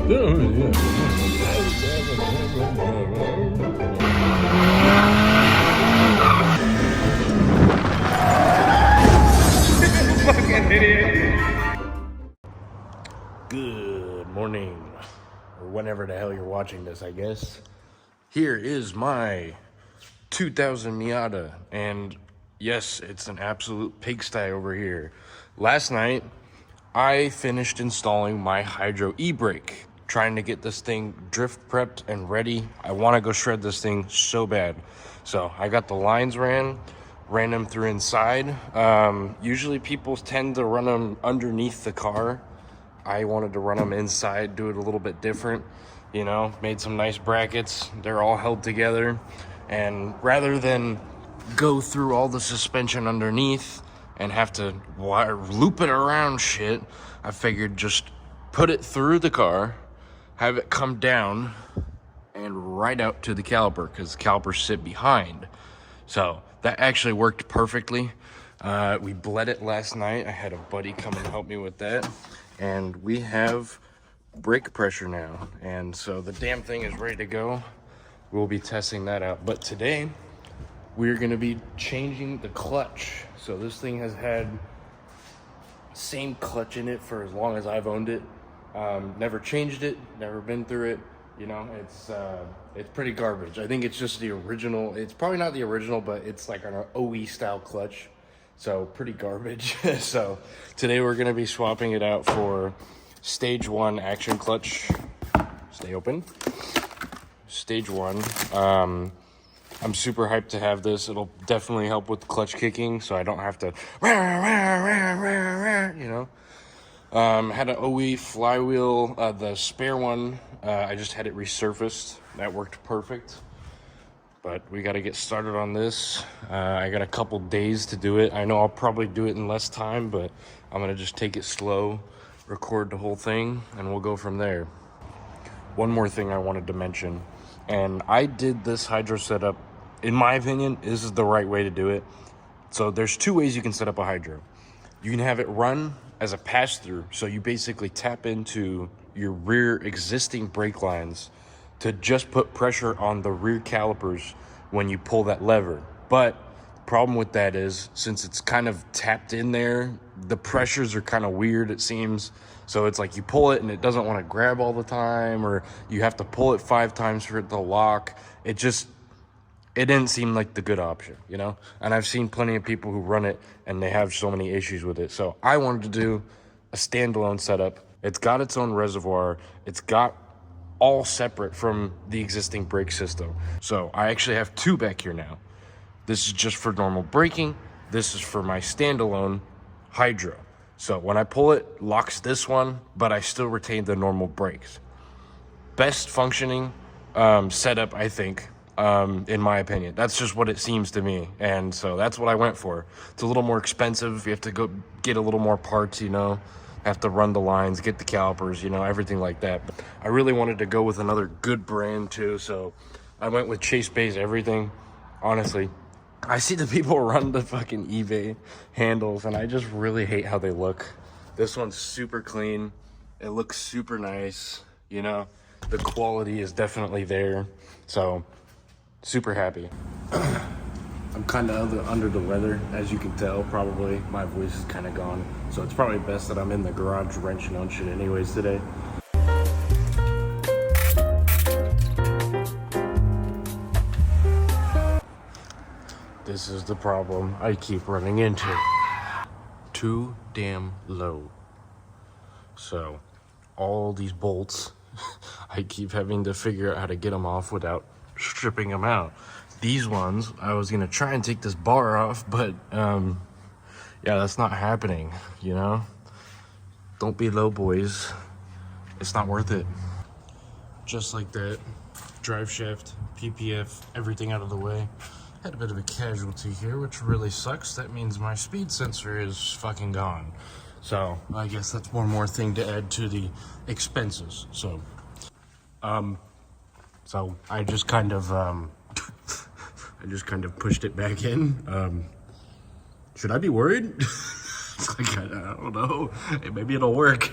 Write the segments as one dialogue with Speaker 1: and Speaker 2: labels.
Speaker 1: Fucking idiot. Good morning, or whenever the hell you're watching this, I guess. Here is my 2000 Miata, and yes, it's an absolute pigsty over here. Last night, I finished installing my Hydro e-brake, trying to get this thing drift prepped and ready. I want to go shred this thing so bad. So I got the lines ran them through inside. Usually people tend to run them underneath the car. I wanted to run them inside, do it a little bit different, you know, made some nice brackets. They're all held together. And rather than go through all the suspension underneath and have to loop it around shit, I figured just put it through the car, have it come down and right out to the caliper, because the calipers sit behind. So that actually worked perfectly. We bled it last night. I had a buddy come and help me with that. And we have brake pressure now. And so the damn thing is ready to go. We'll be testing that out. But today, we're gonna be changing the clutch. So this thing has had same clutch in it for as long as I've owned it. Never changed it, never been through it. You know, it's pretty garbage. I think it's just the original. It's probably not the original, but it's like an OE style clutch. So pretty garbage. So today we're gonna be swapping it out for stage 1 action clutch. Stay open. Stage 1. I'm super hyped to have this. It'll definitely help with clutch kicking, so I don't have to, you know. Had an OE flywheel, the spare one. I just had it resurfaced. That worked perfect. But we got to get started on this. I got a couple days to do it. I know I'll probably do it in less time, but I'm going to just take it slow, record the whole thing, and we'll go from there. One more thing I wanted to mention, and I did this hydro setup, in my opinion, this is the right way to do it. So there's 2 ways you can set up a hydro. You can have it run as a pass-through, so you basically tap into your rear existing brake lines to just put pressure on the rear calipers when you pull that lever. But the problem with that is, since it's kind of tapped in there, the pressures are kind of weird, it seems. So it's like you pull it and it doesn't want to grab all the time, or you have to pull it 5 times for it to lock. It didn't seem like the good option, you know? And I've seen plenty of people who run it and they have so many issues with it. So I wanted to do a standalone setup. It's got its own reservoir. It's got all separate from the existing brake system. So I actually have 2 back here now. This is just for normal braking. This is for my standalone hydro. So when I pull it, locks this one, but I still retain the normal brakes. Best functioning setup, I think, in my opinion. That's just what it seems to me. And so that's what I went for. It's a little more expensive. You have to go get a little more parts, you know, have to run the lines, get the calipers, you know, everything like that. But I really wanted to go with another good brand too. So I went with Chase Bay's everything. Honestly, I see the people run the fucking eBay handles and I just really hate how they look. This one's super clean. It looks super nice. You know, the quality is definitely there. So super happy. I'm kind of under the weather, as you can tell. Probably my voice is kind of gone, so it's probably best that I'm in the garage wrenching on shit anyways today. This is the problem I keep running into. Too damn low. So all these bolts, I keep having to figure out how to get them off without stripping them out. These ones, I was gonna try and take this bar off, but yeah, that's not happening, you know? Don't be low, boys. It's not worth it. Just like that, drive shaft, PPF, everything out of the way. Had a bit of a casualty here, which really sucks. That means my speed sensor is fucking gone. So I guess that's one more thing to add to the expenses. So I just kind of pushed it back in. Should I be worried? It's like, I don't know. Maybe it'll work.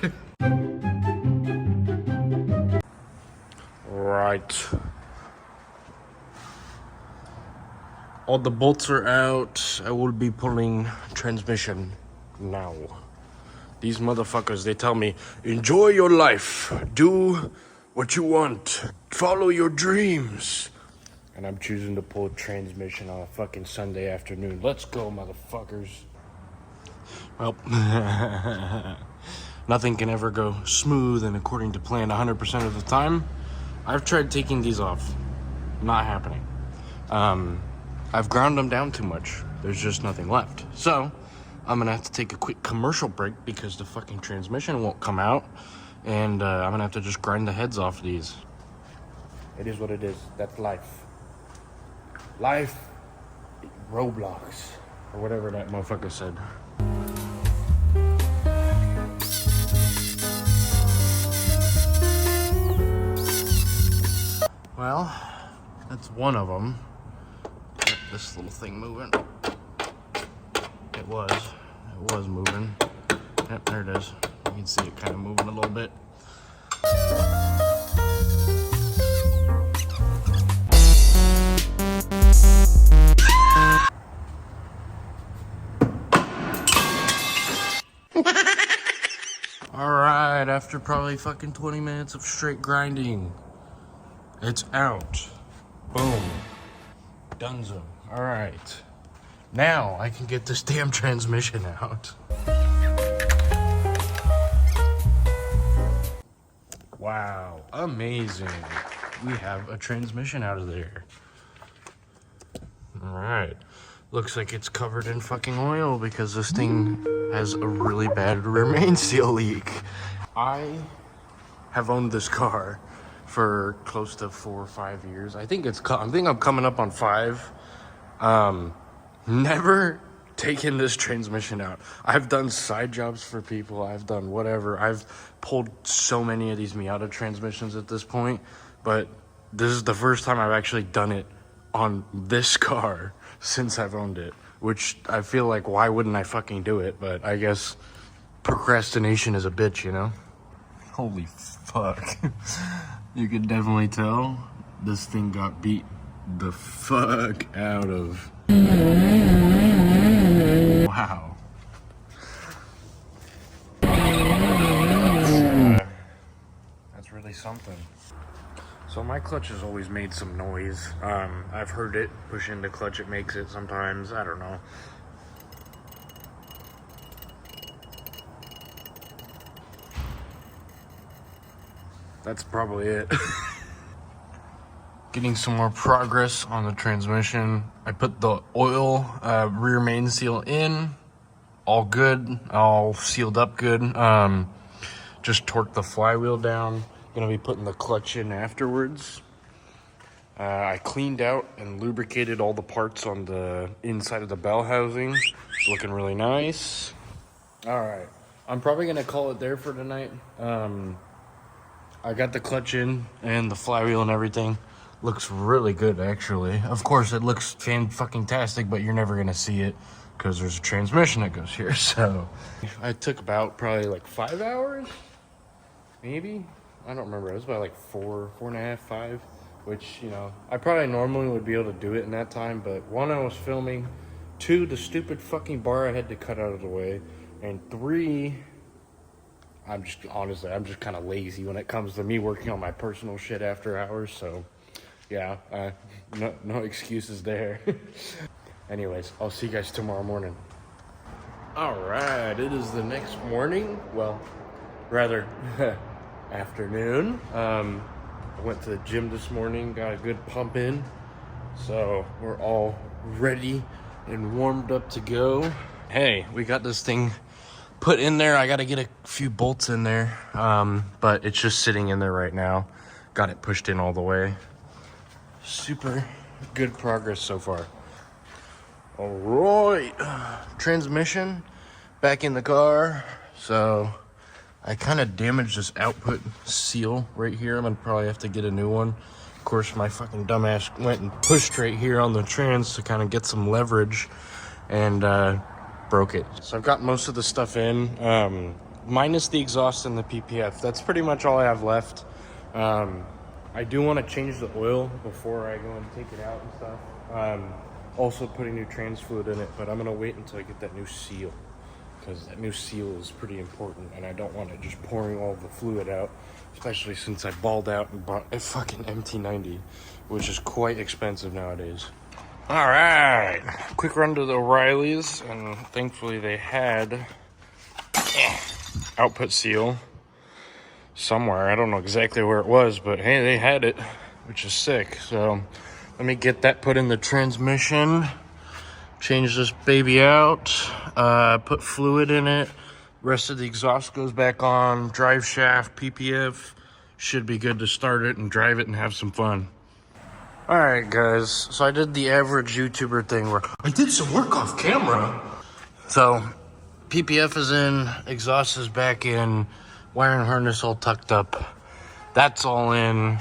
Speaker 1: right. All the bolts are out. I will be pulling transmission now. These motherfuckers, they tell me, enjoy your life. Do what you want. Follow your dreams. And I'm choosing to pull transmission on a fucking Sunday afternoon. Let's go, motherfuckers. Well, nothing can ever go smooth and according to plan 100% of the time. I've tried taking these off. Not happening. I've ground them down too much. There's just nothing left. So, I'm gonna have to take a quick commercial break because the fucking transmission won't come out. And I'm gonna have to just grind the heads off these. It is what it is. That's life. Life, Roblox, or whatever that motherfucker said. Well, that's one of them. Get this little thing moving. It was moving. Yep, there it is. You can see it kind of moving a little bit. Alright, after probably fucking 20 minutes of straight grinding, it's out. Boom. Dunzo. Alright. Now I can get this damn transmission out. Wow. Amazing. We have a transmission out of there. Alright. Looks like it's covered in fucking oil because this thing has a really bad rear main seal leak. I have owned this car for close to 4 or 5 years. I think I'm coming up on 5. Never taken this transmission out. I've done side jobs for people. I've done whatever. I've pulled so many of these Miata transmissions at this point, but this is the first time I've actually done it on this car since I've owned it, which I feel like, why wouldn't I fucking do it? But I guess procrastination is a bitch, you know? Holy fuck. You can definitely tell this thing got beat the fuck out of. Wow. That's really something. So my clutch has always made some noise. I've heard it push into clutch, it makes it sometimes. I don't know. That's probably it. Getting some more progress on the transmission. I put the oil rear main seal in. All good, all sealed up good. Just torqued the flywheel down. Gonna be putting the clutch in afterwards. I cleaned out and lubricated all the parts on the inside of the bell housing. It's looking really nice. All right, I'm probably gonna call it there for tonight. I got the clutch in and the flywheel and everything. Looks really good, actually. Of course, it looks fan-fucking-tastic, but you're never gonna see it because there's a transmission that goes here. So I took about probably like 5 hours, maybe. I don't remember. It was about like 4.5, 5, which, you know, I probably normally would be able to do it in that time, but 1, I was filming. 2, the stupid fucking bar I had to cut out of the way. And 3, I'm just kind of lazy when it comes to me working on my personal shit after hours, so yeah, no excuses there. Anyways, I'll see you guys tomorrow morning. All right, it is the next morning. Well, rather, afternoon. I went to the gym this morning, got a good pump in. So we're all ready and warmed up to go. Hey, we got this thing put in there. I got to get a few bolts in there, but it's just sitting in there right now. Got it pushed in all the way. Super good progress so far. All right, transmission back in the car. So I kind of damaged this output seal right here. I'm gonna probably have to get a new one. Of course, my fucking dumbass went and pushed right here on the trans to kind of get some leverage and broke it. So I've got most of the stuff in, minus the exhaust and the PPF. That's pretty much all I have left. I do want to change the oil before I go and take it out and stuff. Also putting new trans fluid in it, but I'm going to wait until I get that new seal, because that new seal is pretty important, and I don't want it just pouring all the fluid out, especially since I balled out and bought a fucking MT90, which is quite expensive nowadays. All right, quick run to the O'Reilly's, and thankfully they had output seal somewhere. I don't know exactly where it was, but hey, they had it, which is sick. So let me get that put in the transmission, change this baby out, put fluid in it, rest of the exhaust goes back on, drive shaft, PPF, should be good to start it and drive it and have some fun. All right, guys, so I did the average YouTuber thing where I did some work off camera. So PPF is in, exhaust is back in, wiring harness all tucked up. That's all in.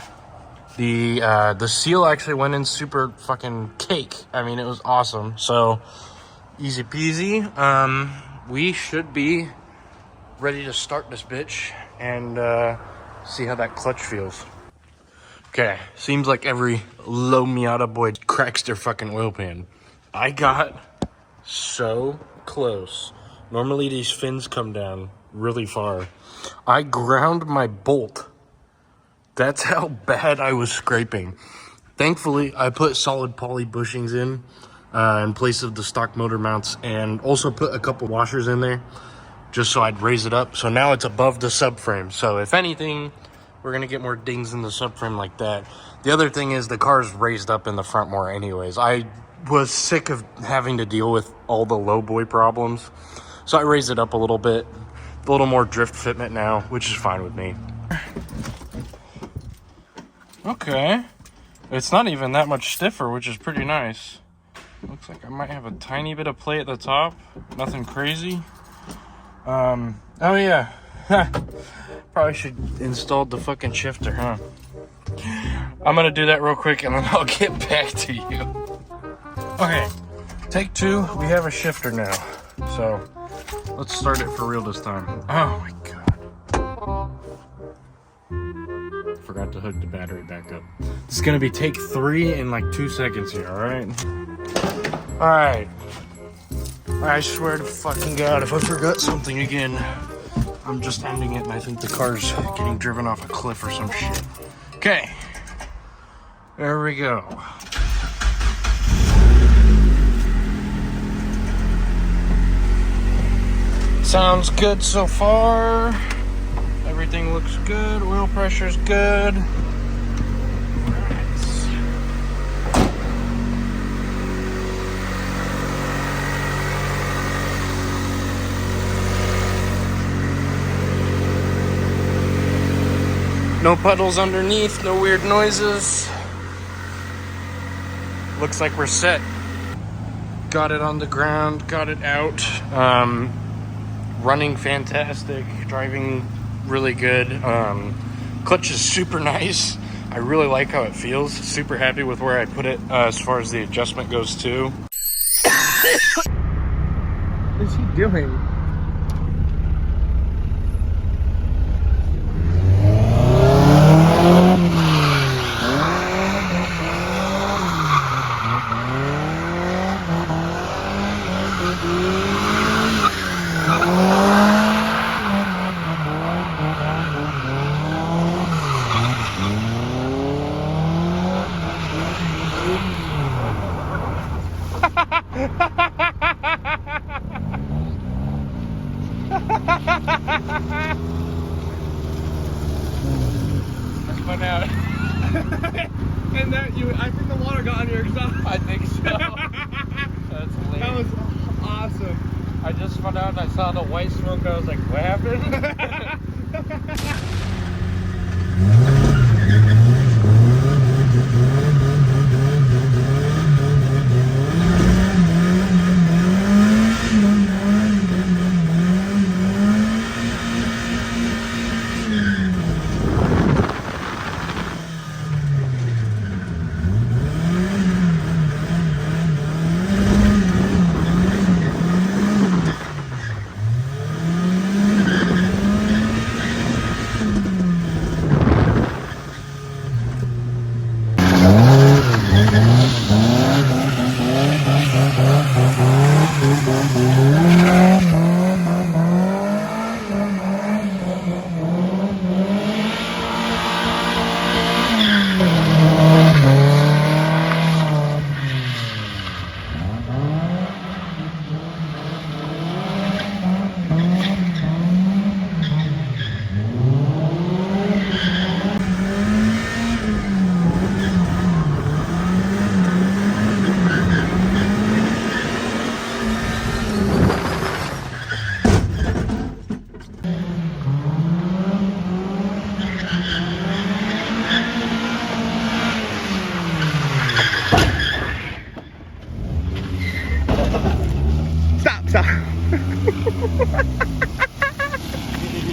Speaker 1: The seal actually went in super fucking cake. I mean, it was awesome. So easy peasy. We should be ready to start this bitch and see how that clutch feels. Okay, seems like every low Miata boy cracks their fucking oil pan. I got so close. Normally these fins come down really far. I ground my bolt. That's how bad I was scraping. Thankfully, I put solid poly bushings in place of the stock motor mounts, and also put a couple washers in there just so I'd raise it up. So now it's above the subframe. So if anything, we're going to get more dings in the subframe like that. The other thing is the car's raised up in the front more anyways. I was sick of having to deal with all the low boy problems. So I raised it up a little bit. A little more drift fitment now, which is fine with me. Okay. It's not even that much stiffer, which is pretty nice. Looks like I might have a tiny bit of play at the top. Nothing crazy. Oh yeah. Probably should install the fucking shifter, huh? I'm gonna do that real quick and then I'll get back to you. Okay, take two. We have a shifter now. So let's start it for real this time. Oh my god. Forgot to hook the battery back up. It's gonna be take 3 in like 2 seconds here, alright? Alright. I swear to fucking god, if I forgot something again, I'm just ending it and I think the car's getting driven off a cliff or some shit. Okay. There we go. Sounds good so far. Everything looks good. Oil pressure's good. No puddles underneath, no weird noises. Looks like we're set. Got it on the ground, got it out. Running fantastic, driving really good. Clutch is super nice. I really like how it feels. Super happy with where I put it as far as the adjustment goes too. What is he doing? Spun out.
Speaker 2: And that I think the water got on your exhaust.
Speaker 3: I think so. That's hilarious.
Speaker 2: That was awesome.
Speaker 3: I just spun out and I saw the white smoke. I was like, what happened?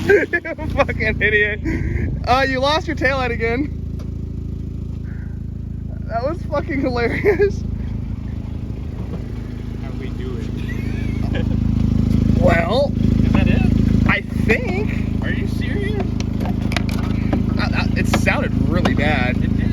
Speaker 2: Fucking idiot. You lost your taillight again. That was fucking hilarious.
Speaker 3: How we do it.
Speaker 2: Well,
Speaker 3: Is that it?
Speaker 2: I think
Speaker 3: Are you serious?
Speaker 2: it sounded really bad.
Speaker 3: It did.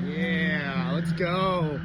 Speaker 2: Yeah, let's go.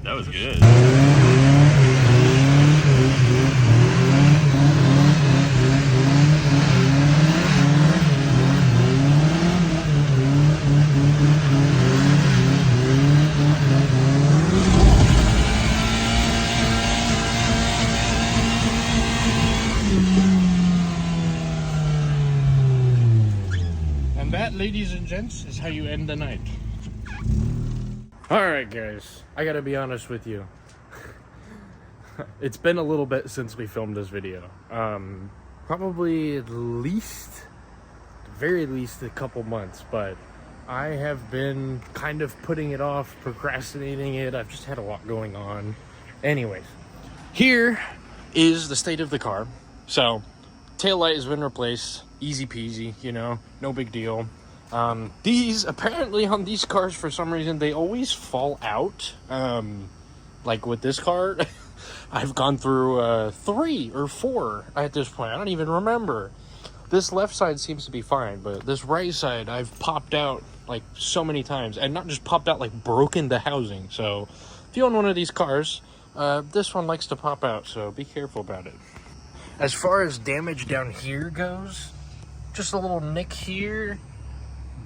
Speaker 1: That was good.
Speaker 3: And that, ladies and gents, is how you end the night. Alright guys, I gotta be honest with you. It's been a little bit since we filmed this video. Probably at least, very least a couple months, but I have been kind of putting it off, procrastinating it. I've just had a lot going on. Anyways, here is the state of the car. So, taillight has been replaced, easy peasy, you know, no big deal. These, apparently on these cars, for some reason, they always fall out. Like with this car, I've gone through 3 or 4 at this point. I don't even remember. This left side seems to be fine, but this right side, I've popped out like so many times. And not just popped out, like broken the housing. So, if you own one of these cars, this one likes to pop out, so be careful about it. As far as damage down here goes, just a little nick here,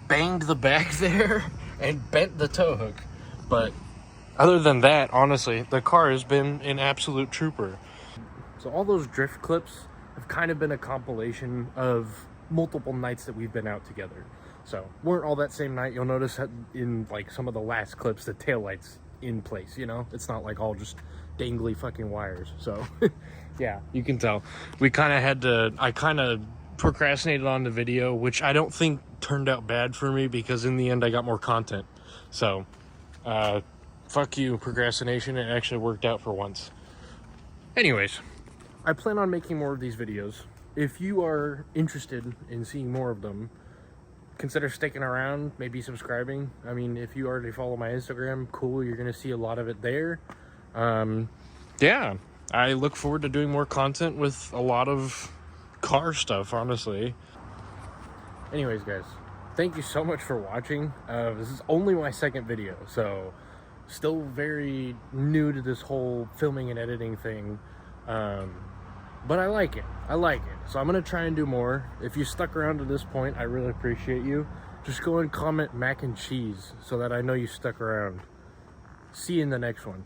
Speaker 3: banged the back there, and bent the tow hook. But other than that, honestly, the car has been an absolute trooper. So all those drift clips have kind of been a compilation of multiple nights that we've been out together. So, weren't all that same night. You'll notice that in like some of the last clips, the taillight's in place, you know? It's not like all just dangly fucking wires. So, yeah, you can tell. We kind of had to, I kind of procrastinated on the video, which I don't think turned out bad for me because in the end I got more content. So, fuck you, procrastination. It actually worked out for once. Anyways, I plan on making more of these videos. If you are interested in seeing more of them, consider sticking around, maybe subscribing. I mean, if you already follow my Instagram, cool, you're gonna see a lot of it there. Yeah, I look forward to doing more content with a lot of car stuff, honestly. Anyways, guys, thank you so much for watching. This is only my second video, so still very new to this whole filming and editing thing. But I like it. So I'm gonna try and do more. If you stuck around to this point, I really appreciate you. Just go and comment mac and cheese so that I know you stuck around. See you in the next one.